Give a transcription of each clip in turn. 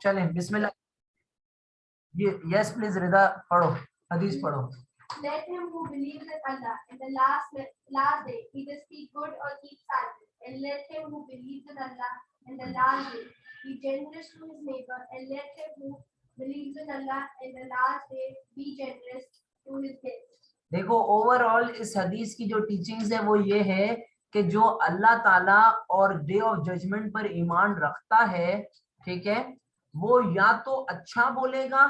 चलें बिस्मिल्लाह। ये yes please रिदा पढ़ो, हदीस पढ़ो। Let him who believes in Allah in the last day either speak good or keep silent, and let him who believes in Allah in the last day be generous to his neighbor, and let him who believes in Allah in the last day be generous to his guest. देखो overall इस हदीस की जो teachings है वो ये है कि जो अल्लाह ताला और डे ऑफ जजमेंट पर ईमान रखता है, ठीक है, वो या तो अच्छा बोलेगा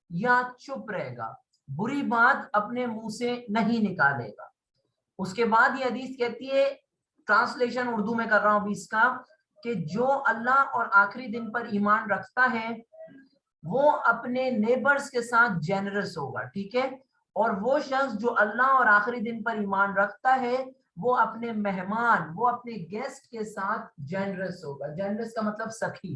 या चुप रहेगा, बुरी बात अपने मुंह से नहीं निकालेगा। उसके बाद ये हदीस कहती है, ट्रांसलेशन उर्दू में कर रहा हूं अभी इसका, कि जो अल्लाह और आखिरी दिन पर ईमान रखता है वो अपने नेबर्स के साथ जेनरस होगा, ठीक है, और वो शख्स जो अल्लाह और आखिरी दिन पर ईमान रखता है वो अपने मेहमान, वो अपने गेस्ट के साथ जेनरस होगा। जेनरस का मतलब सखी।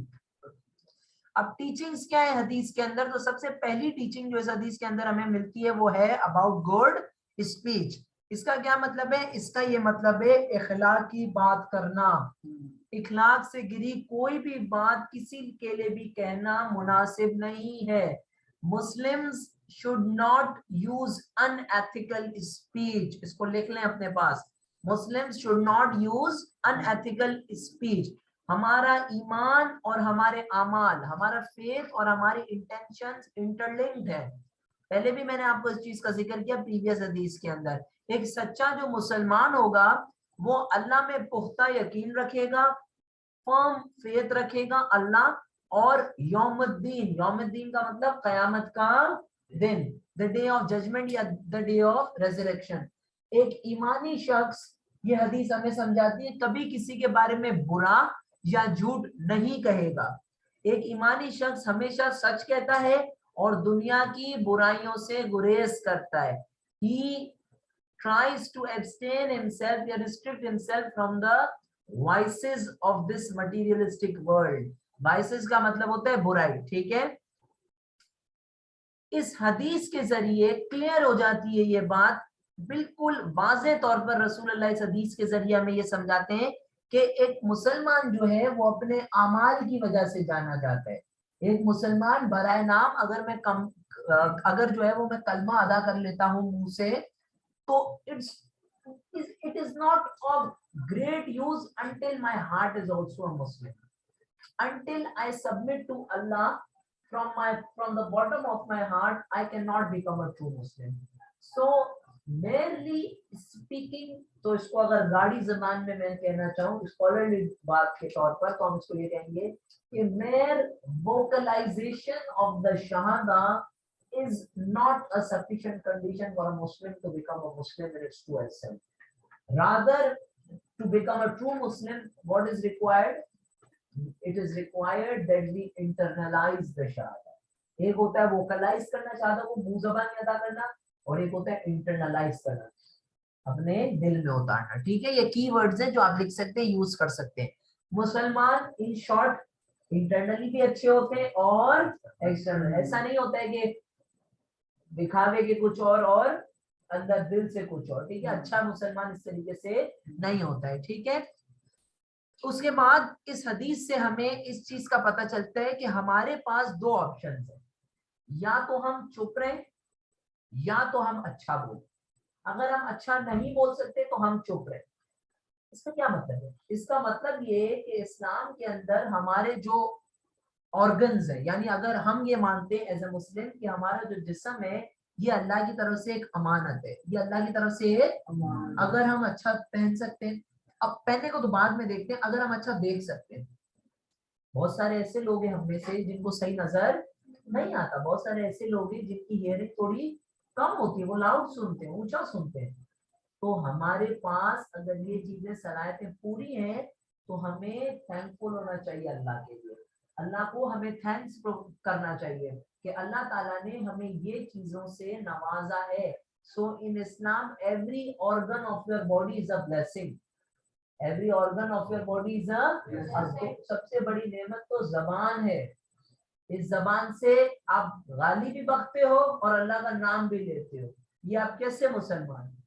अब टीचिंग्स क्या है हदीस के अंदर? तो सबसे पहली टीचिंग जो इस हदीस के अंदर हमें मिलती है वो है अबाउट गुड स्पीच। इसका क्या मतलब है? इसका ये मतलब है इखलाक की बात करना। इखलाक से गिरी कोई भी बात किसी के लिए भी कहना मुनासिब नहीं है। Muslims should not use unethical speech. इसको लिख लें अपने पास, Muslims should not use unethical speech. हमारा ईमान और हमारे अमाल, हमारा फेथ और हमारी इंटेंशंस इंटरलिंक्ड है। पहले भी मैंने आपको इस चीज का जिक्र किया प्रीवियस हदीस के अंदर। एक सच्चा जो मुसलमान होगा वो अल्लाह में पुख्ता यकीन रखेगा, फर्म फेथ रखेगा अल्लाह और यौमुद्दीन। यौमुद्दीन का मतलब कयामत का दिन, द डे ऑफ जजमेंट या द डे ऑफ रेजरेक्शन। एक ईमानी शख्स, ये हदीस हमें समझाती है, कभी किसी के बारे में बुरा या झूठ नहीं कहेगा। एक ईमानी शख्स हमेशा सच कहता है और दुनिया की बुराइयों से गुरेज करता है। He tries to abstain himself or restrict himself from the vices of this materialistic world. vices का मतलब होता है बुराई, ठीक है। इस हदीस के जरिए क्लियर हो जाती है ये बात, बिल्कुल वाज़े तौर पर रसूल अल्लाह इस हदीस के जरिए हमें ये समझाते हैं कि एक मुसलमान जो है वो अपने अमाल की वजह से जाना जाता है। एक मुसलमान बराए नाम अगर जो है वो मैं कलमा अदा कर लेता हूँ मुंह से, तो it is not of great use until my heart is also a Muslim. Until I submit to Allah from the bottom of my heart, I cannot become a true Muslim. So merely speaking, तो इसको अगर गाड़ी जबान में मैं कहना चाहूँ scholarly बात के तौर पर, तो हम इसको ये कहेंगे कि mere vocalization of the shahada is not a sufficient condition for a Muslim to become a Muslim in its true essence. Rather, to become a true Muslim, what is required? It is required that we internalize the shahada. एक होता है vocalize करना शहादा को मुंह ज़बानी अदा करना, और एक होता है internalize करना, अपने दिल में उतारना, ठीक है। ये की वर्ड्स हैं जो आप लिख सकते हैं, यूज कर सकते हैं। मुसलमान इन शॉर्ट इंटरनली भी अच्छे होते हैं और एक्सटर्नल। ऐसा नहीं होता है कि दिखावे के कुछ और अंदर दिल से कुछ और, ठीक है। अच्छा मुसलमान इस तरीके से नहीं होता है, ठीक है। उसके बाद इस हदीस से हमें इस चीज का पता चलता है कि हमारे पास दो ऑप्शंस हैं, या तो हम चुप रहें या तो हम अच्छा बोलें। अगर हम अच्छा नहीं बोल सकते तो हम चुप रहें। इसका क्या मतलब है? इसका मतलब ये कि इस्लाम के अंदर हमारे जो ऑर्गन्स है, यानी अगर हम ये मानते हैं एज ए मुस्लिम कि हमारा जो जिस्म है ये अल्लाह की तरफ से एक अमानत है, ये अल्लाह की तरफ से एक, अगर हम अच्छा पहन सकते हैं, अब पहनने को तो बाद में देखते हैं, अगर हम अच्छा देख सकते हैं। बहुत सारे ऐसे लोग हैं हम में से जिनको सही नजर नहीं आता, बहुत सारे ऐसे लोग हैं जिनकी हियरिंग थोड़ी कम होती है, वो लाउड सुनते हैं, ऊंचा सुनते हैं। तो हमारे पास अगर ये चीजें सलाहियतें पूरी हैं तो हमें थैंकफुल होना चाहिए अल्लाह के लिए। अल्लाह को हमें थैंक्स करना चाहिए कि अल्लाह ताला ने हमें ये चीजों से नवाजा है। So in Islam every organ of your body is a blessing. Every organ of your body is a, सबसे बड़ी नेमत तो जबान है। इस जबान से आप गाली भी बकते हो और अल्लाह का नाम भी लेते हो, ये आप कैसे मुसलमान?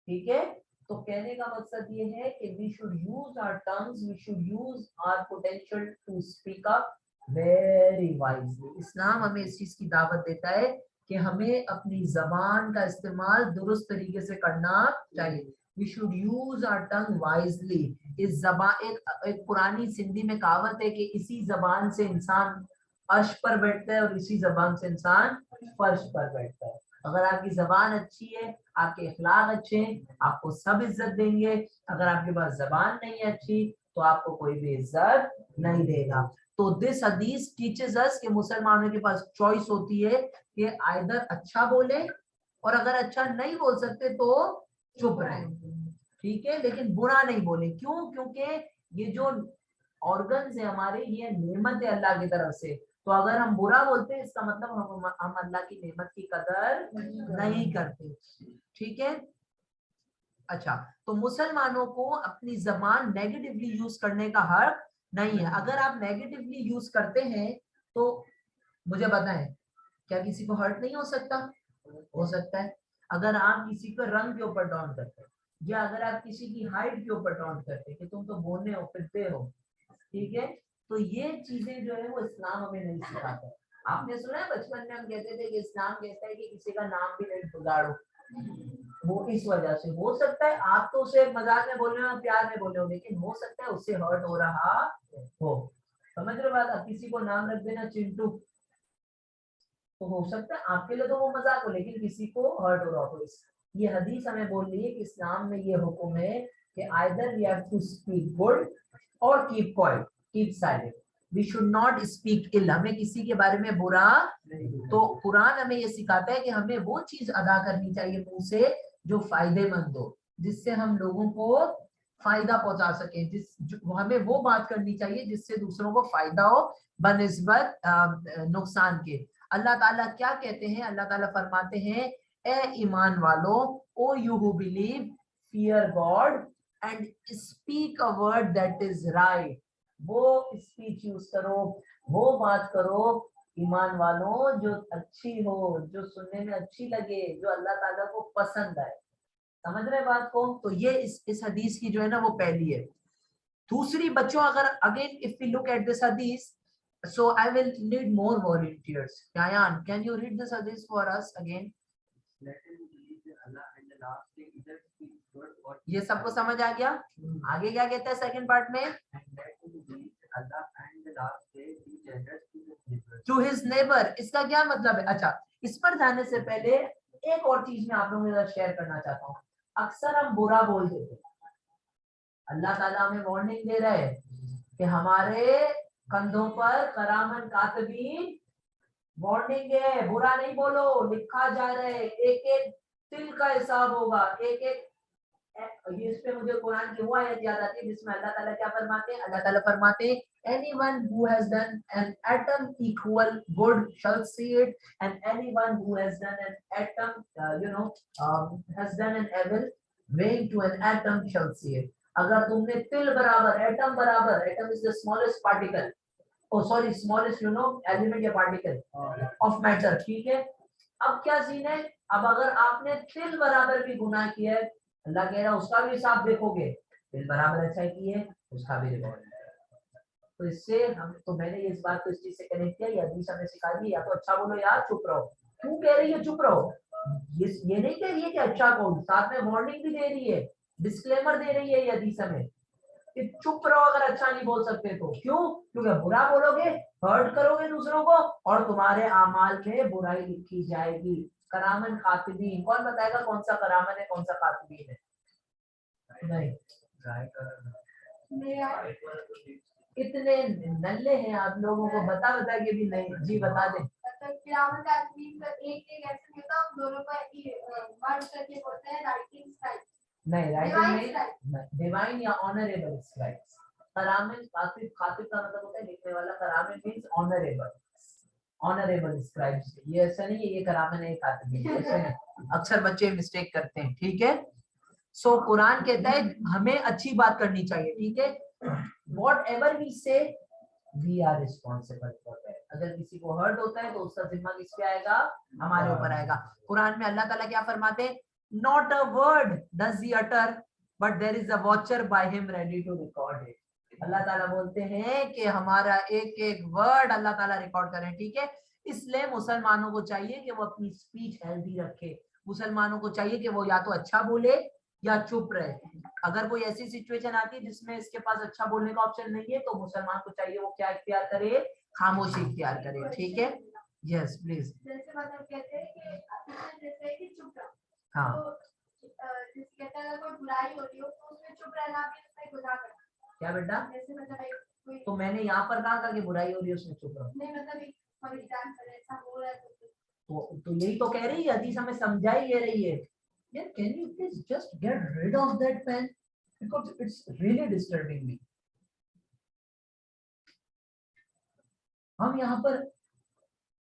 ठीक है। तो कहने का मकसद ये है कि we should use our tongues, we should use our potential to speak up very wisely. इस्लाम हमें इस चीज की दावत देता है कि हमें अपनी जबान का इस्तेमाल दुरुस्त तरीके से करना चाहिए। We should use our tongue wisely। इस जबान एक पुरानी सिंधी में कहावत है कि इसी जबान से इंसान अर्श पर बैठता है और इसी जबान से इंसान फर्श पर बैठता है। अगर आपकी जबान अच्छी है, आपके इखलाक अच्छे हैं, आपको सब इज्जत देंगे। अगर आपके पास जबान नहीं है अच्छी तो आपको कोई भी इज्जत नहीं देगा। तो दिस हदीस टीचेस अस कि मुसलमानों के पास चॉइस होती है कि आइदर अच्छा बोले, और अगर अच्छा नहीं बोल सकते तो चुप रहे, ठीक है, लेकिन बुरा नहीं बोले। क्यों? क्योंकि ये जो ऑर्गन्स है हमारे, ये नेमत है अल्लाह की तरफ से। तो अगर हम बुरा बोलते हैं इसका मतलब हम अल्लाह की नेमत की कदर नहीं करते, ठीक है। अच्छा, तो मुसलमानों को अपनी जबान नेगेटिवली यूज करने का हक नहीं है। अगर आप नेगेटिवली यूज करते हैं तो मुझे बताएं, क्या किसी को हर्ट नहीं हो सकता? हो सकता है। अगर आप किसी को रंग के ऊपर टॉन्ट करते हैं, या अगर आप किसी की हाइट के ऊपर टॉन्ट करते हैं कि तुम तो बोलने हो, फिरते हो, ठीक है, तो ये चीजें जो है वो इस्लाम हमें नहीं सिखाता। आपने सुना है बचपन में हम कहते थे कि इस्लाम कहता है कि किसी का नाम भी नहीं बिगाड़ो। वो इस वजह से हो सकता है आप तो उसे मजाक में बोल रहे हो, प्यार में बोल रहे हो, लेकिन हो सकता है उससे हर्ट हो रहा हो। समझ रहे हो बात? आप किसी को नाम रख देना चिंटू, तो हो सकता है आपके लिए तो वो मजाक हो, लेकिन किसी को हर्ट हो रहा हो। ये हदीस हमें बोल रही है कि इस्लाम में ये हुक्म है कि either we have to speak good और keep quiet, keep silent. We should not speak ill, हमें किसी के बारे में बुरा। तो कुरान हमें ये सिखाता है कि हमें वो चीज अदा करनी चाहिए मुंह से जो फायदेमंद हो, जिससे हम लोगों को फायदा पहुंचा सके। हमें वो बात करनी चाहिए जिससे दूसरों को फायदा हो बनिस्बत नुकसान के। अल्लाह ताला क्या कहते हैं? अल्लाह ताला फरमाते हैं, ए ईमान वालों, O you who believe, fear God and speak a word that is right. वो स्पीच यूज करो, वो बात करो ईमान वालों जो अच्छी हो, जो सुनने में अच्छी लगे, जो अल्लाह ताला को पसंद आए। समझ रहे बात को? तो ये इस हदीस की जो है ना वो पहली है। दूसरी, बच्चों, अगर again if we look at this हदीस, so I will need more volunteers. Yayan, can you read this hadith for us again? ये सबको समझ आ गया? आगे क्या कहता है सेकंड पार्ट में? To his neighbour. इसका क्या मतलब है? अच्छा, इस पर जाने से पहले एक और चीज मैं आप लोगों के साथ शेयर करना चाहता हूँ। अक्सर हम बुरा बोल देते हैं। अल्लाह ताला हमें वार्निंग दे रहा है कि हमारे कंधों पर करामन कातबीन, वार्निंग है, बुरा नहीं बोलो, लिखा जा रहा है, एक एक तिल का हिसाब होगा, एक एक। इस पे मुझे कुरान की वो आयत याद आती है जिसमें अल्लाह ताला क्या फरमाते हैं? अल्लाह ताला फरमाते हैं, anyone who has done an atom equal good shall see it, and anyone who has done an atom has done an evil weighing to an atom shall see it। अगर तुमने तिल बराबर, एटम बराबर, atom is the smallest particle, oh sorry, smallest element या particle of matter, ठीक है। अब क्या सीन है? अब अगर आपने तिल बराबर भी गुनाह किया है, अल्लाह कह रहा है उसका भी हिसाब देखोगे, तिल बराबर अच्छा की है उसका भी रिकॉर्ड। तो इससे हम, तो मैंने इस बात को इस चीज से कनेक्ट किया, या हदीस हमें सिखा दी, या तो अच्छा बोलो या चुप रहो। क्यों कह रही है चुप रहो? ये नहीं कह रही है कि अच्छा कहो, साथ में वार्निंग भी दे रही है, डिस्क्लेमर दे रही है ये हदीस हमें कि चुप रहो अगर अच्छा नहीं बोल सकते तो। क्यों? क्योंकि बुरा बोलोगे, हर्ट करोगे दूसरों को, और तुम्हारे आमाल में बुराई लिखी जाएगी। करामन कातिबीन, कौन बताएगा कौन सा करामन है कौन सा कातिबीन है? नहीं, कितने नल्ले हैं आप लोगों को बता के भी नहीं। जी बता दें। करामन कातिबीन का एक ऐसे नहीं होता, दोनों का वर्ड करके बोलते हैं राइटिंग स्टाइल। नहीं, राइटिंग नहीं, डिवाइन या ऑनरेबल स्क्राइब्स। करामन कातिब, कातिब का मतलब होता है लिखने वाला, करामन मींस ऑनरेबल, ऑनरेबल स्क्राइब्स। ये ऐसा नहीं है ये करामन है कातिब, ऐसे नहीं, अक्सर बच्चे मिस्टेक करते हैं, ठीक है। सो कुरान कहता है हमें अच्छी बात करनी चाहिए, ठीक है। Whatever we say, we are responsible for that। अगर किसी को हर्ट होता है तो उसका जिम्मा किस पे आएगा? हमारे ऊपर आएगा। कुरान में अल्लाह ताला क्या फरमाते हैं? Not a word does he utter, but there is a watcher by him ready to record it। अल्लाह ताला बोलते हैं कि हमारा एक एक वर्ड अल्लाह ताला रिकॉर्ड करें, ठीक है। इसलिए मुसलमानों को चाहिए कि वो अपनी स्पीच हेल्दी रखे। मुसलमानों को चाहिए कि वो या तो अच्छा बोले या चुप रहे। अगर कोई ऐसी सिचुएशन आती है जिसमें इसके पास अच्छा बोलने का ऑप्शन नहीं है, तो मुसलमान को चाहिए वो क्या इख्तियार करे, खामोशी इख्तियार करे, ठीक है। Yes please. जैसे मतलब कहते हैं कि जैसे है कि चुप रहो, हाँ तो जैसे कहते हैं अगर कोई बुराई हो रही हो तो उसमें चुप रहना भी उसमें गुनाह करना। क्या बेटा? जैसे मतलब कोई तो मैंने यहाँ पर कहा था कि बुराई हो रही है उसमें चुप रहो। नहीं, मतलब फॉर एग्जांपल ऐसा हो रहा है तो यही तो कह रही है हदीस, हमें समझा ही ये रही है। यार can you please just get rid of that pen, because it's really disturbing me. हम यहाँ पर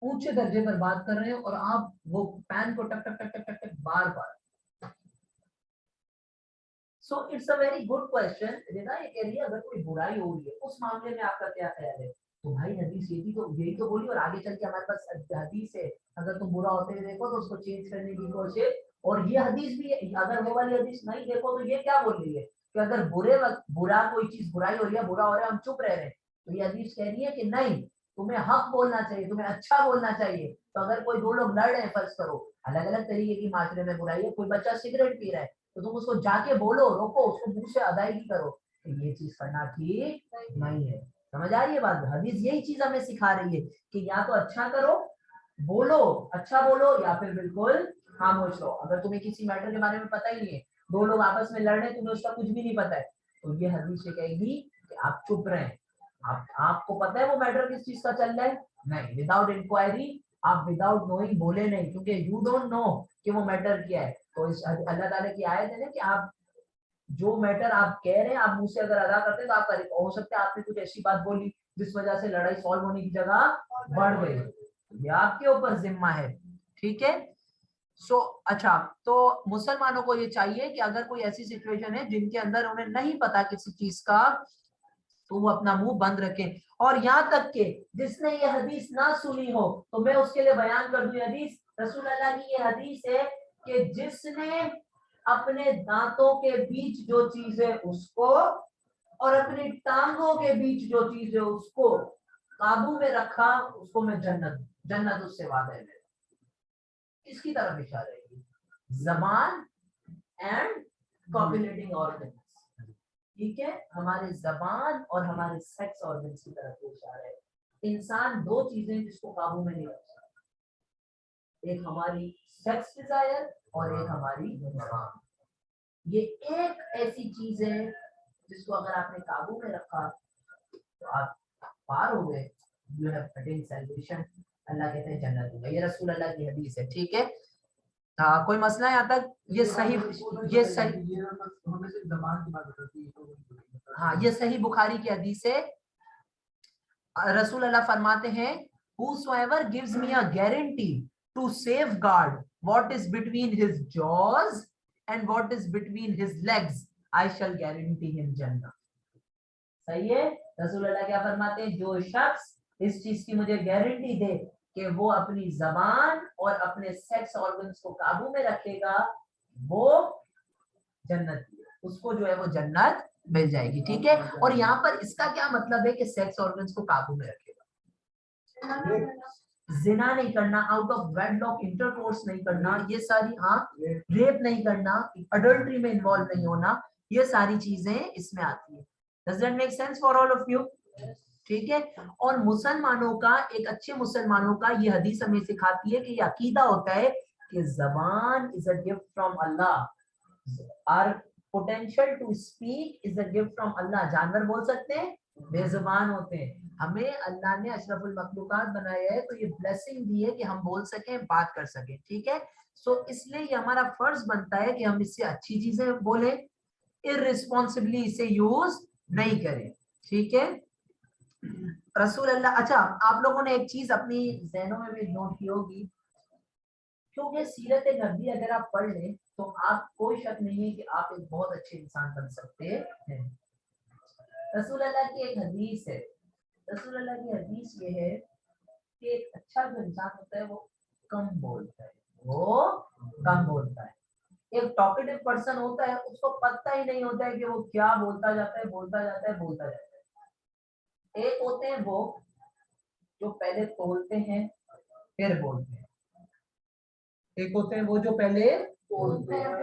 ऊंचे दर्जे पर बात कर रहे हैं और आप वो पेन को टक टक टक टक टक टक बार बार। So it's a very good question. Rina ये कह रही है अगर कोई बुराई हो रही है उस मामले में आपका क्या ख्याल है? तो भाई हदीस यही तो बोली, और आगे चल के हमारे पास हदीस है, अगर तुम बुरा होते हुए देखो तो उसको चेंज करने की कोशिश। और ये हदीस भी है, अगर वो वाली हदीस नहीं देखो तो ये क्या बोल रही है कि अगर बुरे वक्त बुरा कोई चीज बुराई हो रही है, बुरा हो रहा है, हम चुप रह रहे हैं, तो ये हदीस कह रही है कि नहीं, तुम्हें हक बोलना चाहिए, तुम्हें अच्छा बोलना चाहिए। तो अगर कोई दो लोग लड़ रहे हैं, फर्ज करो अलग अलग तरीके की माशरे में बुराई है, कोई बच्चा सिगरेट पी रहा है, तो तुम उसको जाके बोलो, रोको उसको, मुंह से अदायगी करो कि ये चीज करना ठीक नहीं है। समझ आ रही है बात? हदीस यही चीज हमें सिखा रही है कि या तो अच्छा करो, बोलो, अच्छा बोलो, या फिर बिल्कुल खामोश रहो। अगर तुम्हें किसी मैटर के बारे में पता ही नहीं है, दो लोग आपस में लड़ रहे हैं, तुम्हें उसका कुछ भी नहीं पता है, तो ये हदीस ये कहेगी कि आप चुप रहें। आपको पता है वो मैटर किस चीज का चल रहा है? नहीं, विदाउट इंक्वायरी, आप विदाउट नोइंग बोले नहीं, क्योंकि यू डोंट नो कि वो मैटर क्या है। तो इस अल्लाह ताला की आयत है ना कि आप जो मैटर आप कह रहे हैं, आप मुंह से अगर अदा करते हैं तो आप हो सकता है आपने कुछ ऐसी बात बोली जिस वजह से लड़ाई सॉल्व होने की जगह बढ़ गई, ये आपके ऊपर जिम्मा है, ठीक है। सो अच्छा, तो मुसलमानों को ये चाहिए कि अगर कोई ऐसी सिचुएशन है जिनके अंदर उन्हें नहीं पता किसी चीज का, तो वो अपना मुंह बंद रखें। और यहाँ तक के जिसने ये हदीस ना सुनी हो, तो मैं उसके लिए बयान कर दूं हदीस। रसूल अल्लाह की ये हदीस है कि जिसने अपने दांतों के बीच जो चीज है उसको और अपनी टांगों के बीच जो चीज है उसको काबू में रखा, उसको मैं जन्नत उससे वादा है मेरा। इसकी तरफ इशारा है, जबान एंड कॉपुलेटिंग ऑर्गन, ठीक है, हमारे जबान और हमारे सेक्स ऑर्गन्स की तरफ इशारा है। इंसान दो चीजें जिसको काबू में नहीं रख सकता, एक हमारी सेक्स डिजायर और एक हमारी जबान। ये एक ऐसी चीज है जिसको अगर आपने काबू में रखा तो आप पार हो गए, यू हैव अटेन्ड सैल्वेशन। अल्लाह कहते हैं जन्नत होगा, ये रसूल अल्लाह की हदीस है, ठीक है। कोई मसला है यहाँ तक? ये सही हाँ, ये सही बुखारी की हदीस है। रसूल अल्लाह फरमाते हैं, whosoever gives me a guarantee to safeguard what is between his jaws and what is between his legs, I shall guarantee him Jannah। सही है। रसूल अल्लाह क्या फरमाते हैं? जो शख्स इस चीज की मुझे गारंटी दे कि वो अपनी जबान और अपने सेक्स ऑर्गन्स को काबू में रखेगा, वो जन्नत, उसको जो है वो जन्नत मिल जाएगी, ठीक है। और यहाँ पर इसका क्या मतलब है कि सेक्स ऑर्गन्स को काबू में रखेगा? जिना नहीं करना, आउट ऑफ वेडलॉक इंटरकोर्स नहीं करना, ये सारी, हाँ, रेप नहीं करना, अडल्ट्री में इन्वॉल्व नहीं होना, ये सारी चीजें इसमें आती है। Does that make sense for all of you? ठीक है। और मुसलमानों का, एक अच्छे मुसलमानों का ये हदीस हमें सिखाती है कि ये अकीदा होता है कि जबान is a gift from Allah, our potential to speak is a gift from Allah. जानवर बोल सकते हैं, बेजुबान होते हैं, हमें अल्लाह ने अशरफुल मखलूकात बनाया है, तो ये ब्लेसिंग दी है कि हम बोल सकें, बात कर सकें, ठीक है। सो इसलिए ये हमारा फर्ज बनता है कि हम इससे अच्छी चीजें बोलें, इररिस्पॉन्सिबली इसे यूज नहीं करें, ठीक है। रसूल अल्लाह, अच्छा, आप लोगों ने एक चीज अपनी ज़हनों में भी नोट की होगी, क्योंकि सीरत नबी अगर आप पढ़ लें तो आप, कोई शक नहीं है कि आप एक बहुत अच्छे इंसान बन सकते हैं। रसूल अल्लाह की एक हदीस है, रसूल अल्लाह की हदीस ये है कि एक अच्छा जो इंसान होता है वो कम बोलता है, वो कम बोलता है। एक टॉकेटिव पर्सन होता है, उसको पता ही नहीं होता है कि वो क्या बोलता जाता है, बोलता जाता है, बोलता जाता है। एक होते हैं वो जो पहले तोलते हैं फिर बोलते हैं, एक होते हैं वो जो पहले तोलते हैं,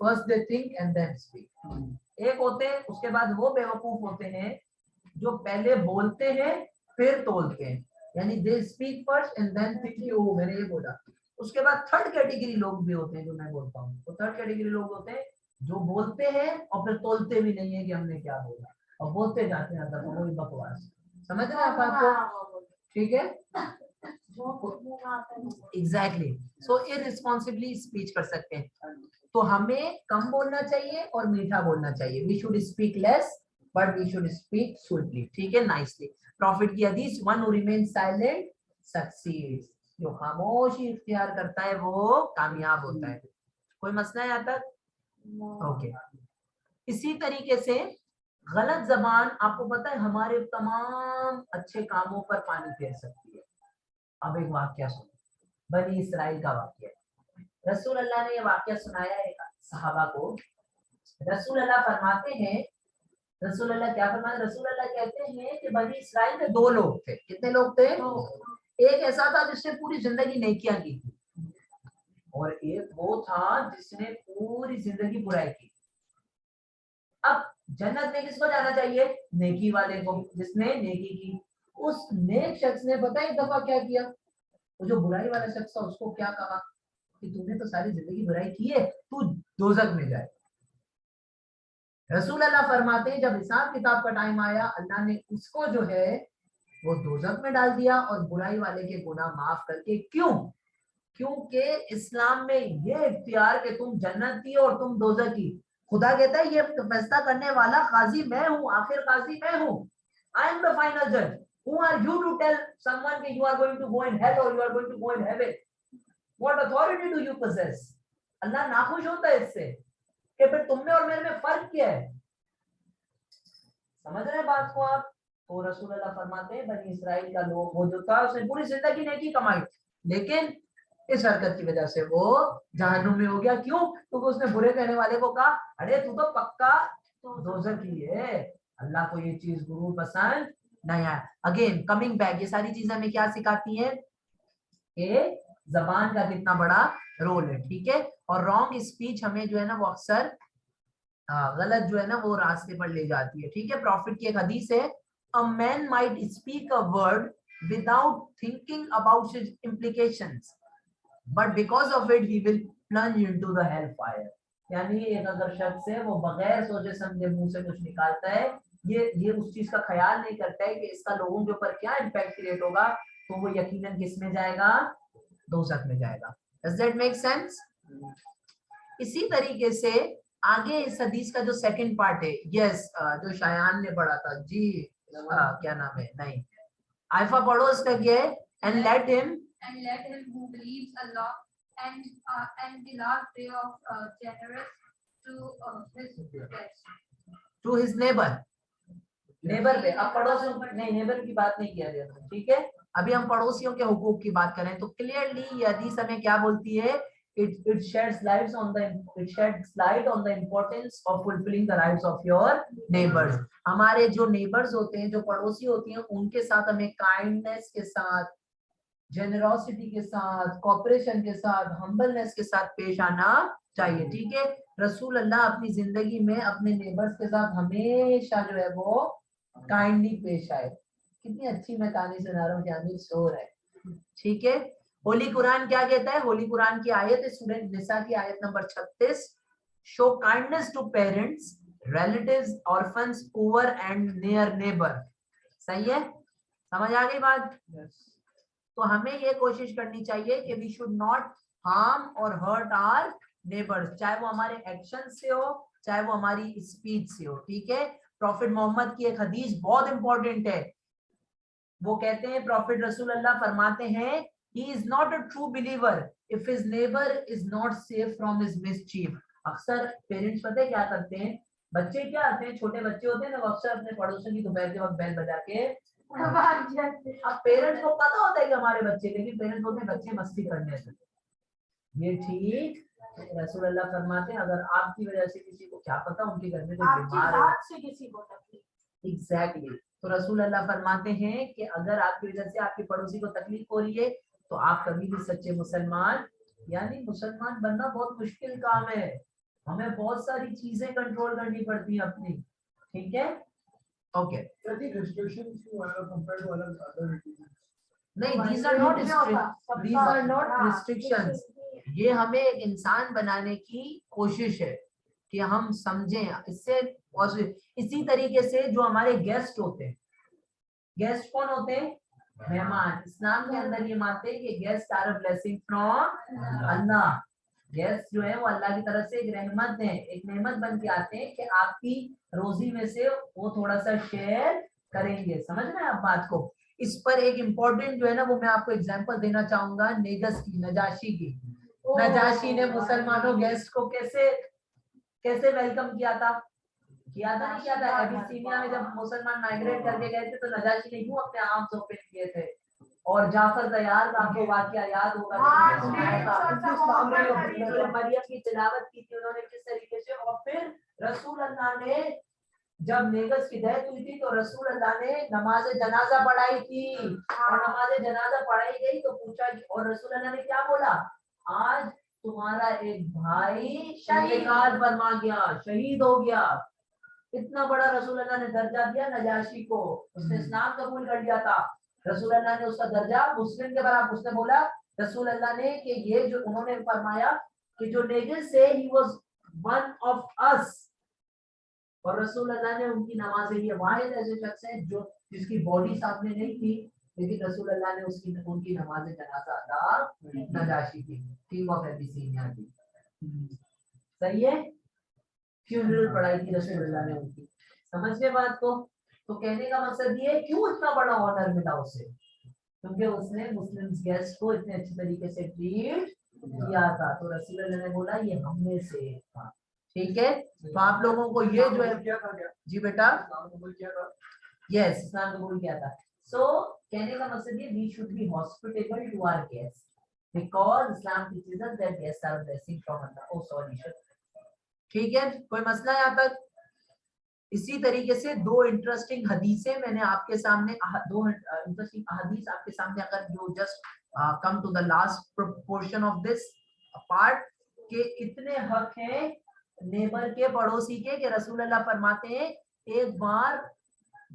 first they think and then speak. एक होते हैं उसके बाद वो बेवकूफ होते हैं जो पहले बोलते हैं फिर तोलते हैं, यानी they speak first and then think ओ मैंने ये बोला। उसके बाद थर्ड कैटेगरी लोग भी होते हैं जो मैं बोलता हूँ, तो थर्ड कैटेगरी लोग होते हैं जो बोलते हैं और फिर तोलते भी नहीं है कि हमने क्या बोला और बोलते जाते हैं, तो वही बकवास। समझ रहे हैं आप बात को? ठीक है, एग्जैक्टली। सो इररिस्पॉन्सिबली स्पीच कर सकते हैं, तो हमें कम बोलना चाहिए और मीठा बोलना चाहिए। We should speak less but we should speak sweetly, ठीक है, नाइसली। प्रॉफिट की हदीस, one who remains silent succeeds, जो खामोशी इख्तियार करता है वो कामयाब होता है। कोई मसला है यहाँ तक? ओके। इसी तरीके से गलत जबान आपको पता है हमारे तमाम अच्छे कामों पर पानी फेर सकती है। अब एक वाक्य सुनो, बनी इसराइल का वाक्य। रसूल अल्लाह ने ये वाक्य सुनाया है सहाबा को। रसूल अल्लाह फरमाते हैं, रसूल अल्लाह क्या फरमाते? रसूल अल्लाह कहते हैं कि बनी इसराइल में दो लोग थे। कितने लोग थे? एक ऐसा था जिसने पूरी जिंदगी नेकियां की थी और एक वो था जिसने पूरी जिंदगी बुराई की। अब जन्नत में किसको जाना चाहिए? नेकी वाले को, जिसने नेकी की। उस नेक शख्स ने पता है एक दफा क्या किया? वो जो बुराई वाला शख्स था उसको क्या कहा कि तूने तो सारी जिंदगी बुराई की है, तू दोजख में जाए। रसूल अल्लाह फरमाते हैं जब हिसाब किताब का टाइम आया, अल्लाह ने उसको जो है वो दोजख में डाल दिया और बुराई वाले के गुनाह माफ करके। क्यों? क्योंकि इस्लाम में ये इख्तियार कि तुम जन्नती और तुम दोजखी, खुदा कहता है ये फैसला करने वाला काजी मैं हूँ, आखिर काजी मैं हूँ। आई एम द फाइनल जज। Who are you to tell someone that you are going to go in hell or you are going to go in heaven? What authority do you possess? अल्लाह नाखुश होता है इससे कि फिर तुम में और मेरे में फर्क क्या है। समझ रहे हैं बात को आप? तो रसूल अल्लाह फरमाते हैं बनी इसराइल का लोग वो जो था उसने पूरी जिंदगी नेकी कमाई, लेकिन इस हरकत की वजह से वो जहन्नुम में हो गया। क्यों? क्योंकि उसने बुरे कहने वाले को कहा अरे तू तो पक्का दोजखी है। अल्लाह को ये चीज गुरु पसंद नहीं आया। अगेन कमिंग बैक, ये सारी चीजें हमें क्या सिखाती है कि जबान का कितना बड़ा रोल है, ठीक है। और रॉन्ग स्पीच हमें जो है ना वो अक्सर गलत जो है ना वो रास्ते पर ले जाती है, ठीक है। प्रॉफिट की एक हदीस है, a man might speak a word without thinking about it's implications but because of it he will plunge into the hellfire। यानी एक अगर शख्स है वो बगैर सोचे समझे मुंह से कुछ निकालता है, ये उस चीज का ख्याल नहीं करता है कि इसका लोगों के ऊपर क्या इम्पैक्ट क्रिएट होगा, तो वो यकीनन किस में जाएगा? दोज़ख में जाएगा। Does that make sense? इसी तरीके से आगे इस हदीस का जो सेकंड पार्ट है, यस जो शायान ने पढ़ा था जी, क्या नाम है? नहीं, आइफा पढ़ो उसका क्या है? And let him who believes Allah and the last day of generous to his guest, to his neighbour. Neighbour पे अब पड़ोसियों नहीं, नेबर की बात नहीं किया गया, ठीक है। अभी हम पड़ोसियों के हुकूक की बात करें तो क्लियरली ये हदीस हमें क्या बोलती है? it sheds light on the importance of fulfilling the rights of your neighbors। हमारे जो नेबर्स होते हैं, जो पड़ोसी होती हैं, उनके साथ हमें काइंडनेस के साथ, जेनरोसिटी के साथ, कॉपरेशन के साथ, हम्बलनेस के साथ पेश आना चाहिए, ठीक है। रसूल अल्लाह अपनी जिंदगी में अपने नेबर्स के साथ हमेशा जो है वो काइंडली पेश आए। कितनी अच्छी मैं कहानी सुना रहा हूँ कि आमिर शोर है, ठीक है। होली कुरान क्या कहता है? होली कुरान की आयत है सूरह निसा की आयत number 36, show kindness to parents, relatives, orphans, poor and near neighbour. सही है? समझ आ गई बात? तो हमें ये कोशिश करनी चाहिए कि वी शुड नॉट हार्म और हर्ट आवर नेबर्स, चाहे वो हमारे एक्शन से हो, चाहे वो हमारी स्पीच से हो, ठीक है। प्रॉफिट मोहम्मद की एक हदीस बहुत इंपॉर्टेंट है। वो कहते हैं, प्रॉफिट रसूल अल्लाह फरमाते हैं, he is not a true believer if his neighbor is not safe from his mischief। अक्सर पेरेंट्स पता है क्या करते हैं? बच्चे क्या आते हैं, छोटे बच्चे होते हैं ना, वो अक्सर अपने पड़ोसियों की दोपहर के वक्त बैल बजा के अब पेरेंट्स को पता होता है कि हमारे बच्चे, लेकिन पेरेंट्स बोलते हैं बच्चे मस्ती करने से। ये ठीक रसूल अल्लाह फरमाते हैं अगर आपकी वजह से किसी को क्या पता उनके घर में कोई बीमार है, से किसी को एग्जैक्टली तो रसूल अल्लाह फरमाते हैं कि अगर आपकी वजह से आपके पड़ोसी को तकलीफ हो रही है तो आप कभी भी सच्चे मुसलमान, यानी मुसलमान बनना बहुत मुश्किल काम है, हमें बहुत सारी चीजें कंट्रोल करनी पड़ती है अपनी, ठीक है। ओके नहीं, these are not restrictions, ये हमें एक इंसान बनाने की कोशिश है कि हम समझें इससे। इसी तरीके से जो हमारे गेस्ट होते हैं, गेस्ट कौन होते हैं? मेहमान। इस्लाम के अंदर ये मानते हैं कि guest are a blessing from Allah. Guest जो है वो अल्लाह की तरफ से एक रहमत है, एक नेमत बन के आते हैं कि आपकी रोजी में से वो थोड़ा सा शेयर करेंगे। समझ रहे हैं आप बात को? इस पर एक इम्पोर्टेंट जो है ना वो मैं आपको एग्जांपल देना चाहूंगा नेगस की, नजाशी की। नजाशी ने मुसलमानों गेस्ट को कैसे कैसे वेलकम किया था? नहीं किया था? एबिसीनिया में जब मुसलमान माइग्रेट करके गए थे तो नजाशी ने क्यों अपने आर्म्स ओपन किए थे? और जाफर तैयार का आपको वाकया याद होगा, मरियम की तिलावत की थी उन्होंने किस तरीके से। और फिर रसूल अल्लाह ने जब नेगस की डेथ हुई थी तो रसूल अल्लाह ने नमाज जनाजा पढ़ाई थी, और नमाज जनाजा पढ़ाई गई तो पूछा, और रसूल अल्लाह ने क्या बोला? आज तुम्हारा एक भाई इंतकाल फरमा गया, शहीद हो गया। इतना बड़ा रसूल अल्लाह ने दर्जा दिया नजाशी को, उसने इस्लाम कबूल कर लिया था। रसूल अल्लाह ने उसका दर्जा मुस्लिम के बराबर, उसने बोला रसूल अल्लाह ने कि ये जो उन्होंने फरमाया कि जो नेगस से he was one of us, और रसूल अल्लाह ने उनकी नमाजें, ये वाहिद ऐसे शख्स हैं जो जिसकी बॉडी सामने नहीं थी लेकिन रसूल अल्लाह ने उनकी नमाज जनाजा अदा नजाशी की, किंग ऑफ एबिसीनिया की। सही है, फ्यूनरल पढ़ाई थी रसूल अल्लाह ने उनकी। समझिए बात को? तो कहने का मकसद ये है क्यों इतना बड़ा ऑनर मिला उसे, क्योंकि उसने मुस्लिम गेस्ट को इतने अच्छे तरीके से ट्रीट किया था। तो रसूल अल्लाह ने बोला ये हमने से था, ठीक है। तो आप लोगों को ये जो है जी बेटा, यस, इस्लाम कबूल किया था। सो कहने का मकसद ये we should be hospitable to our guest because Islam teaches us that guest are a blessing from Allah. Oh sorry, ठीक है, कोई मसला यहाँ तक? इसी तरीके से दो इंटरेस्टिंग हदीसें मैंने आपके सामने, दो इंटरेस्टिंग हदीस आपके सामने, अगर जो just come to the last portion of this part, के इतने हक हैं नेबर के, पड़ोसी के, कि रसूल अल्लाह फरमाते हैं एक बार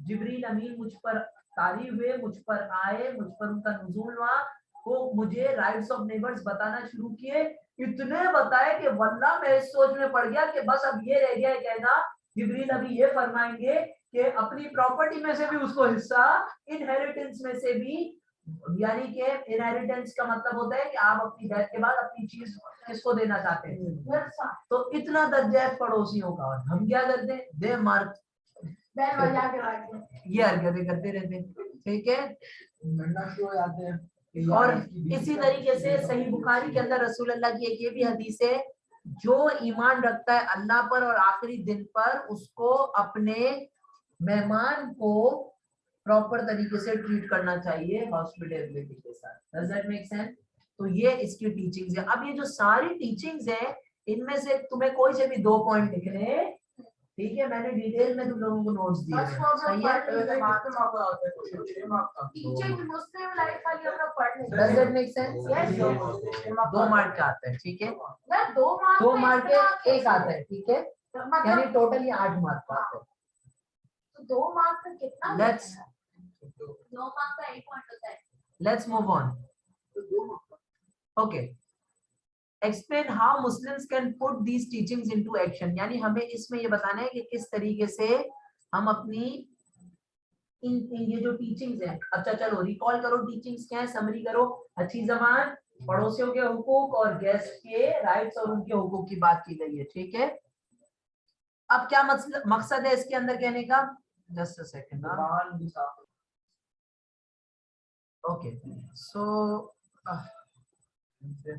जिब्रील अमीन मुझ पर तारी हुए, मुझ पर आए, मुझ पर उनका नुज़ूल हुआ, वो मुझे राइट्स ऑफ नेबर्स बताना शुरू किए। इतने बताए कि वल्लाह मैं इस सोच में पड़ गया कि बस अब ये रह गया कहना जिब्रील अभी ये फरमाएंगे कि अपनी प्रॉपर्टी में से भी उसको हिस्सा, इनहेरिटेंस में से भी, यानी कि इनहेरिटेंस का मतलब होता है कि आप अपनी डेथ के बाद अपनी चीज किसको देना चाहते हैं। तो इतना दर्जा है पड़ोसियों का, और हम क्या करते हैं? दे मार ये हरकतें करते रहते हैं, ठीक है। और इसी तरीके से सही बुखारी के अंदर रसूल अल्लाह की एक ये भी हदीस है, जो ईमान रखता है अल्लाह पर और आखिरी दिन पर, उसको अपने मेहमान को प्रॉपर तरीके से ट्रीट करना चाहिए, हॉस्पिटैलिटी के साथ। Does that make sense? तो ये इसकी टीचिंग्स है। अब ये जो सारी टीचिंग्स है इनमें से तुम्हें कोई से भी 2 पॉइंट लिखने, ठीक है, मैंने डिटेल में तुम लोगों को नोट्स दिए हैं, सही है। Does that make sense? 2 mark का आता है, ठीक है, 2 मार्क के एक आता है, ठीक है, यानी टोटल ये 8 मार्क का आता है। तो 2 मार्क का कितना? लेट्स 2 मार्क का 1 पॉइंट होता है। Let's move on. Okay, explain how Muslims can put these teachings into action, यानी हमें इसमें ये बताना है कि किस तरीके से हम अपनी इन ये जो टीचिंग्स है, अच्छा चलो रिकॉल करो टीचिंग्स क्या है, समरी करो। अच्छी ज़बान, पड़ोसियों के हुकूक और गेस्ट के राइट्स और उनके हुकूक की बात की गई है, ठीक है। अब क्या मकसद है इसके अंदर कहने का? Just a second. ओके, सो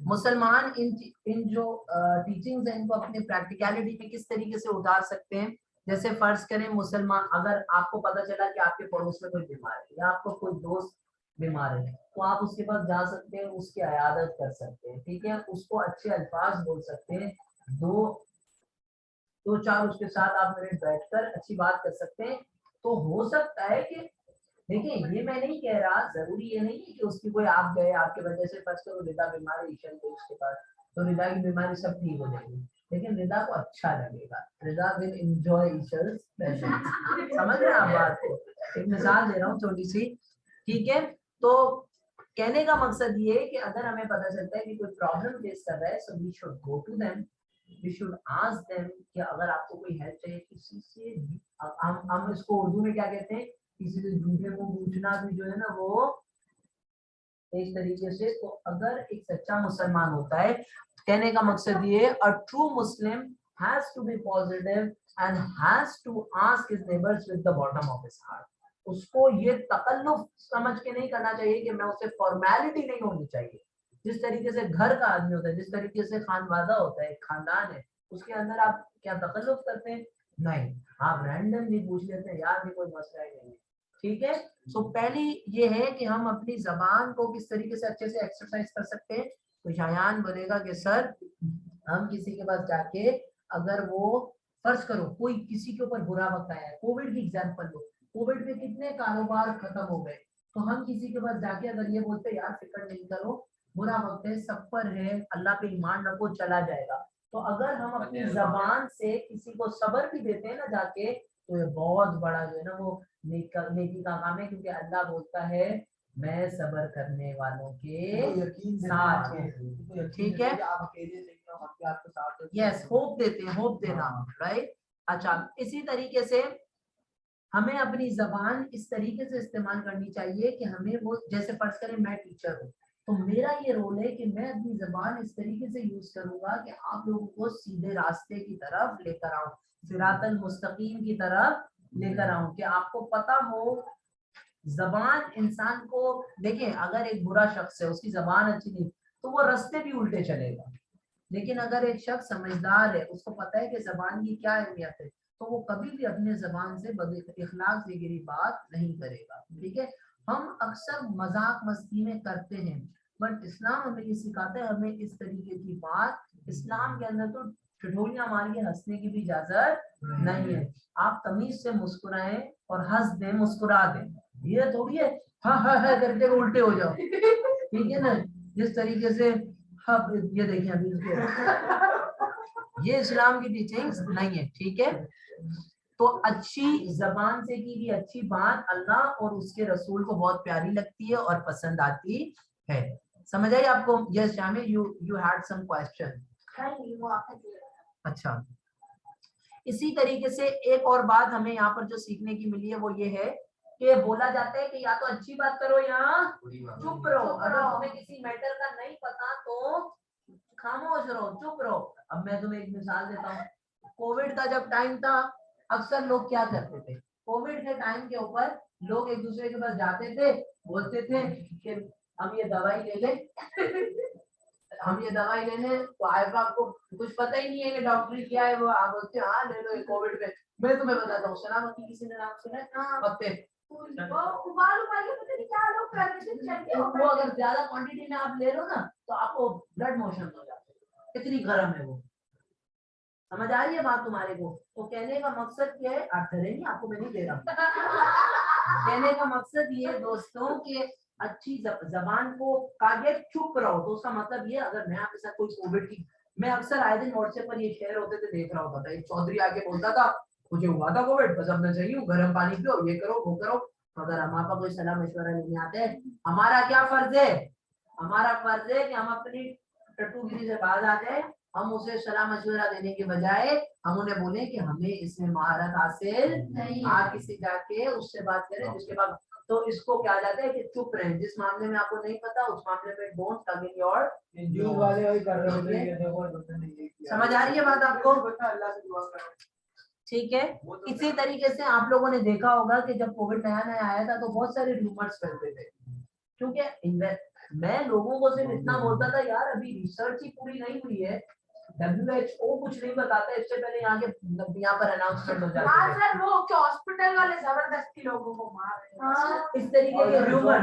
मुसलमान इन जो टीचिंग्स हैं इनको अपने प्रैक्टिकलिटी में किस तरीके से उतार सकते हैं। जैसे फर्ज करें मुसलमान, अगर आपको पता चला कि आपके पड़ोस में कोई बीमार है या आपको कोई दोस्त बीमार है, तो आप उसके पास जा सकते हैं, उसकी इयादत कर सकते हैं, ठीक है, उसको अच्छे अल्फाज बोल सकते हैं, दो चार उसके साथ आप मिनट बैठकर अच्छी बात कर सकते हैं। तो हो सकता है कि देखिए, ये मैं नहीं कह रहा, जरूरी ये नहीं है कि उसकी कोई आप गए आपके वजह से फर्ज करो रिदा बीमार है ईशल को उसके पास, तो रिदा की बीमारी सब ठीक हो जाएगी, लेकिन रिदा को अच्छा लगेगा, रिदा विल एंजॉय ईशल्स प्रेजेंस। समझ रहे हैं आप बात को? एक मिसाल दे रहा हूँ छोटी सी, ठीक है? तो कहने का मकसद ये है कि अगर हमें पता चलता है कि कोई प्रॉब्लम फेस कर रहा है, so we should go to them, we should ask them कि अगर आपको कोई हेल्प चाहिए किसी से, हम इसको उर्दू में क्या कहते हैं, किसी से झूठे को पूछना भी जो है ना वो एक तरीके से, तो अगर एक सच्चा मुसलमान होता है, कहने का मकसद ये, a true Muslim has to be positive and has to ask his neighbours with the bottom of his heart. उसको ये तकल्लुफ समझ के नहीं करना चाहिए कि मैं उसे फॉर्मेलिटी नहीं होनी चाहिए। जिस तरीके से घर का आदमी होता है, जिस तरीके से खानवादा होता है, खानदान है, उसके अंदर आप क्या तकल्लुफ करते हैं? नहीं, आप रैंडम भी पूछ लेते हैं, यार ये कोई मसला ही नहीं है, ठीक है? सो पहली ये है कि हम अपनी जबान को किस तरीके से अच्छे से एक्सरसाइज कर सकते हैं। तो शायान बोलेगा कि सर हम किसी के पास जाके, अगर वो फर्ज करो कोई किसी के ऊपर बुरा वक्त आया है, कोविड की एग्जांपल लो, कोविड में कितने कारोबार खत्म हो गए, तो हम किसी के पास जाके अगर ये बोलते यार फिक्र नहीं करो, बुरा वक्त है, सब पर है, अल्लाह पे ईमान रखो, चला जाएगा, तो अगर हम अपनी जबान से किसी को सब्र भी देते हैं ना जाके, तो ये बहुत बड़ा जो है ना वो नेकी का काम है, क्योंकि अल्लाह बोलता है मैं सब्र करने वालों के साथ हूँ, ठीक है? आप अकेले नहीं हो, हम भी आपके साथ हैं। यस, होप देते हैं, होप देना, राइट? अच्छा, इसी तरीके से हमें अपनी जबान इस तरीके से इस्तेमाल करनी चाहिए कि हमें वो, जैसे फर्ज करें मैं टीचर हूँ, तो मेरा ये रोल है कि मैं अपनी जबान इस तरीके से यूज करूंगा कि आप लोगों को सीधे रास्ते की तरफ लेकर आऊं, सिरातल मुस्तकीम की तरफ लेकर आऊं, कि आपको पता हो जबान इंसान को, देखिए अगर एक बुरा शख्स है उसकी जबान अच्छी नहीं, तो वो रास्ते भी उल्टे चलेगा, लेकिन अगर एक शख्स समझदार है, उसको पता है कि जबान की क्या अहमियत है, तो वो कभी भी अपने जबान से इखलाक से गिरी बात नहीं करेगा, ठीक है? हम अक्सर मजाक मस्ती में करते हैं, बट इस्लाम हमें ये सिखाता है, हमें इस तरीके की बात, इस्लाम के अंदर तो ठिठोलियां मार के हंसने की भी इजाजत नहीं है। आप तमीज से मुस्कुराएं और हंस दें, मुस्कुरा दें, ये थोड़ी है हाँ हाँ हाँ करके उल्टे हो जाओ, ठीक है ना? जिस तरीके से हाँ, ये देखिए अभी ये इस्लाम की टीचिंग्स नहीं है, ठीक है? तो अच्छी जबान से की भी अच्छी बात अल्लाह और उसके रसूल को बहुत प्यारी लगती है और पसंद आती है। समझ आई आपको? यस शामिल, यू हैड सम क्वेश्चन? अच्छा, इसी तरीके से एक और बात हमें यहाँ पर जो सीखने की मिली है वो ये है कि बोला जाता है कि या तो अच्छी बात करो या चुप रहो। अगर तुम्हें किसी मैटर का नहीं पता तो खामोश रहो, चुप रहो। अब मैं तुम्हें एक मिसाल देता हूँ, कोविड का जब टाइम था, अक्सर लोग क्या करते थे, कोविड के टाइम के ऊपर लोग एक दूसरे के पास जाते थे, बोलते थे कि हम ये दवाई ले लें हम ये दवाई लेने, तो आपको कुछ पता ही नहीं है कि डॉक्टरी क्या है, वो आप बोलते हैं हाँ ले लो ये कोविड पे। मैं तुम्हें बताता हूँ, सलामती किसी ने नाम सुना है? पत्ते उबाल के पता नहीं क्या लोग करते थे, वो अगर ज्यादा क्वांटिटी में आप ले लो ना तो आपको ब्लड मोशन हो जाते हैं, इतनी गर्म है वो। समझ आ रही है बात तुम्हारे को? तो कहने का मकसद क्या है, अर्थ नहीं आपको मैं नहीं दे रहा कहने का मकसद ये दोस्तों कि अच्छी जबान को कागे चुप रहो, तो उसका मतलब ये, अगर मैं आपके साथ कोई कोविड की, मैं अक्सर आए दिन व्हाट्सएप पर ये शेयर होते थे, देख रहा होता था, एक चौधरी आके बोलता था मुझे हुआ था कोविड, बस अब मैं सही हूँ, गर्म पानी पियो, ये करो वो करो। अगर हमारे पास कोई सलाह मशवरा लेने आते हैं, हमारा क्या फर्ज है? हमारा फर्ज है कि हम अपनी टट्टूगिरी से बाहर आ जाए, हम उसे सलाह मशवरा देने के बजाय हम उन्हें बोले कि हमें इसमें महारत हासिल नहीं, आप किसी जाके उससे बात करें जिसके बाद, तो इसको क्या जाता है कि चुप रहे, जिस मामले में आपको नहीं पता उस मामले में don't tug in your news वाले वही कर रहे होते हैं, ये देखो उन्होंने ये किया। समझ आ रही है बात आपको? अल्लाह से दुआ करो, ठीक है? इसी तरीके से आप लोगों ने देखा होगा कि जब कोविड नया नया आया था तो बहुत सारे रूमर्स फैलते थे, क्योंकि मैं लोगों को सिर्फ इतना बोलता था यार अभी रिसर्च ही पूरी नहीं हुई है, WHO कुछ नहीं बताता, इससे पहले यहाँ पर अनाउंसमेंट हो जाती है। सर वो हॉस्पिटल वाले जबरदस्ती लोगों को मार रहे हैं, इस तरीके के रूमर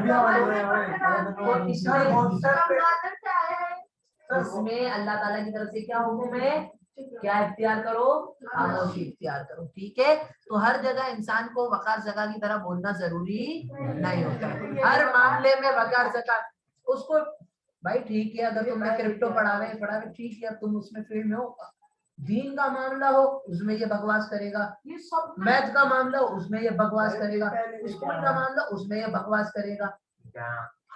इसमें अल्लाह ताला की तरफ से क्या हुक्म है क्या इख्तियार करो? खामोशी इख्तियार करो। ठीक है, तो हर जगह इंसान को वकार ज़का की तरह बोलना जरूरी नहीं होता है। हर मामले में वकार ज़का उसको भाई ठीक है, अगर तुमने क्रिप्टो पढ़ा है ठीक है, अब तुम उसमें फील्ड में हो। दीन का मामला हो उसमें ये बकवास करेगा, ये सब मैथ का मामला हो उसमें ये बकवास करेगा, स्कूल का मामला उसमें ये बकवास करेगा,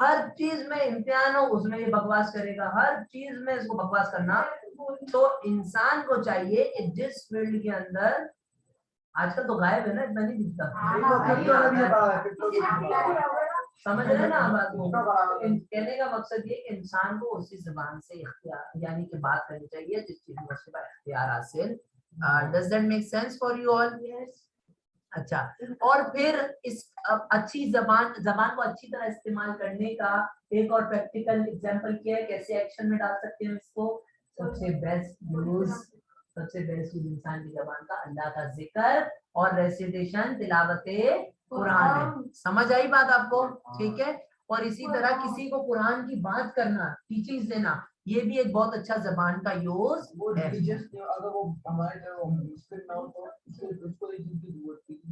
हर चीज में इम्तिहान हो उसमें ये बकवास करेगा, हर चीज में इसको बकवास करना। तो इंसान को चाहिए कि जिस फील्ड के अंदर आजकल तो गायब है ना, इतना नहीं दिखता, समझ रहे ना बात को? कहने का मकसद ये कि इंसान को उसी जुबान से इख्तियार यानी कि बात करनी चाहिए जिस चीज में उसके पास इख्तियार हासिल। Does that make sense for you all? अच्छा, और फिर इस अच्छी जबान को अच्छी तरह इस्तेमाल करने का एक और प्रैक्टिकल एग्जांपल क्या है, कैसे एक्शन में डाल सकते हैं इसको? सबसे बेस्ट यूज इंसान की जबान का अल्लाह का जिक्र और रेसिटेशन, तिलावते कुरान है। समझ आई बात आपको? ठीक है, और इसी तरह किसी को कुरान की बात करना, टीचिंग्स देना, ये भी एक बहुत अच्छा जबान का यूज है। अगर वो हमारे मुस्लिम ना हो तो उसको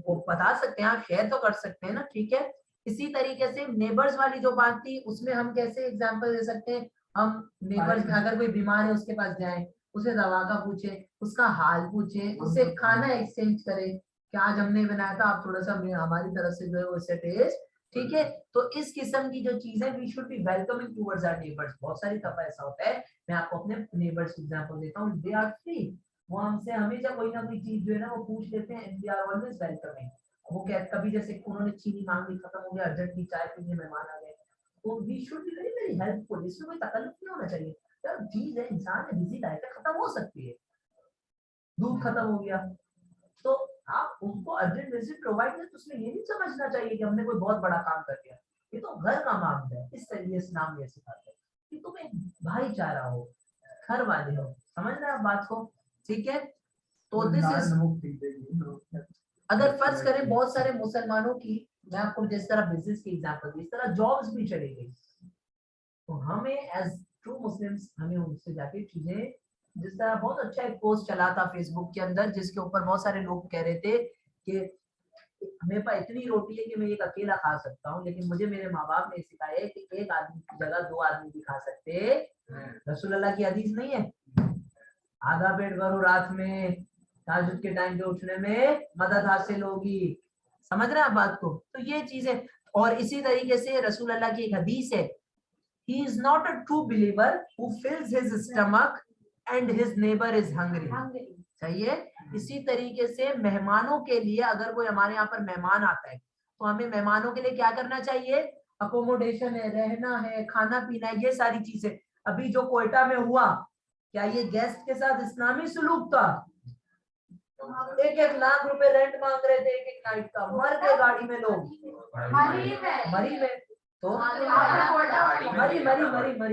वो बता सकते हैं, आप शेयर तो कर सकते हैं ना। ठीक है, इसी तरीके से नेबर्स वाली जो बात थी उसमें हम कैसे एग्जांपल दे सकते हैं? हम नेबर्स में अगर कोई बीमार है उसके पास जाएं, उसे दवा का पूछे, उसका हाल पूछे, उससे खाना एक्सचेंज करें, क्या आज हमने बनाया था, आप थोड़ा सा हमारी तरफ से जो है उससे टेस्ट। ठीक है, तो इस किस्म की जो चीजें, we should be welcoming towards our neighbours. बहुत सारी दफा ऐसा होता है, मैं आपको अपने नेबर्स की एग्जांपल देता हूँ, दे आर फ्री, वो हमसे हमेशा कोई ना कोई चीज जो है ना वो पूछ लेते हैं, वी आर ऑलवेज वेलकमिंग। वो क्या कभी जैसे उन्होंने चीनी मांग ली, खत्म हो गया, अर्जेंटली चाय पीने मेहमान आ गए, तो we should be very very helpful. इसमें कोई तकल्लुफ नहीं होना चाहिए यार, चीज है, इंसान है, बिजी लाइफ है, खत्म हो सकती है, दूध खत्म हो गया तो आप उनको अर्जेंट बेसिस प्रोवाइड करें, तो उसमें ये नहीं समझना चाहिए कि हमने कोई बहुत बड़ा काम कर दिया, ये तो घर का मामला है। इस तरीके से नाम ये सिखाते हैं कि तुम एक भाईचारा हो, घर वाले हो, समझ रहे हैं आप बात को? ठीक है, तो दिस इज, अगर फर्ज करें बहुत सारे मुसलमानों की, मैं आपको जिस तरह बिजनेस की एग्जांपल दी, इस तरह जॉब्स भी चली गई, तो हमें एज ट्रू मुस्लिम्स हमें उनसे जाके चीजें, जिस तरह बहुत अच्छा एक पोस्ट चला था फेसबुक के अंदर जिसके ऊपर बहुत सारे लोग कह रहे थे कि मेरे पास इतनी रोटी है कि मैं एक अकेला खा सकता हूँ, लेकिन मुझे मेरे माँ बाप ने सिखाया है कि एक आदमी की जगह 2 आदमी भी खा सकते। रसूलुल्लाह की हदीस नहीं है, आधा पेट करो रात में, ताजुद के टाइम पे उठने में मदद हासिल होगी। समझ रहे हैं आप बात को? तो ये चीज है। और इसी तरीके से रसूलुल्लाह की एक हदीस है, he is not a true believer who fills his stomach and his neighbor is hungry। चाहिए इसी तरीके से मेहमानों के लिए, अगर कोई हमारे यहाँ पर मेहमान आता है तो हमें मेहमानों के लिए क्या करना चाहिए? अकोमोडेशन है, रहना है, खाना पीना है, ये सारी चीजें। अभी जो कोयटा में हुआ, क्या ये गेस्ट के साथ इस्लामी सलूक था? 1-1 लाख रुपए रेंट मांग रहे थे एक नाइट का, मर गए गाड़ी में लोग, मरी में तो मरी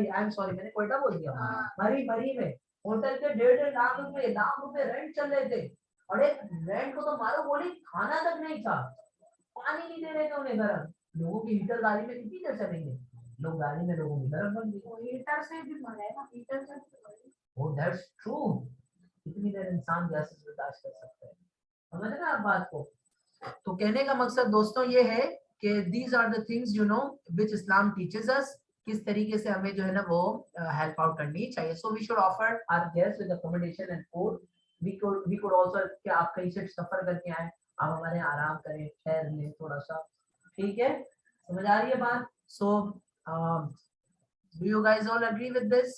आई एम सॉरी, मैंने कोयटा बोल दिया, मरी में होटल के 1.5 लाख रुपए रेंट चल रहे थे, और एक रेंट को तो मारो बोली, खाना तक नहीं था, पानी नहीं दे रहे थे उन्हें गर्म। लोगों की हीटर गाड़ी में कितनी देर चलेंगे, लोग गाड़ी में लोगों की गर्म बन गई, हीटर से भी मरे ना, हीटर से। ओह दैट्स ट्रू, कितनी देर इंसान गैस बर्दाश्त कर सकता है, समझ रहे हैं आप बात को? तो कहने का मकसद दोस्तों ये है कि these are the things you know which Islam teaches us, किस तरीके से हमें जो है ना वो हेल्प आउट करनी चाहिए। So we should offer our guests with accommodation and food. We could also, कि आप कहीं से सफर करके आए, आप हमारे आराम करें, ठहर लें थोड़ा सा, ठीक है? समझ आ रही है बात? So do you guys all agree with this?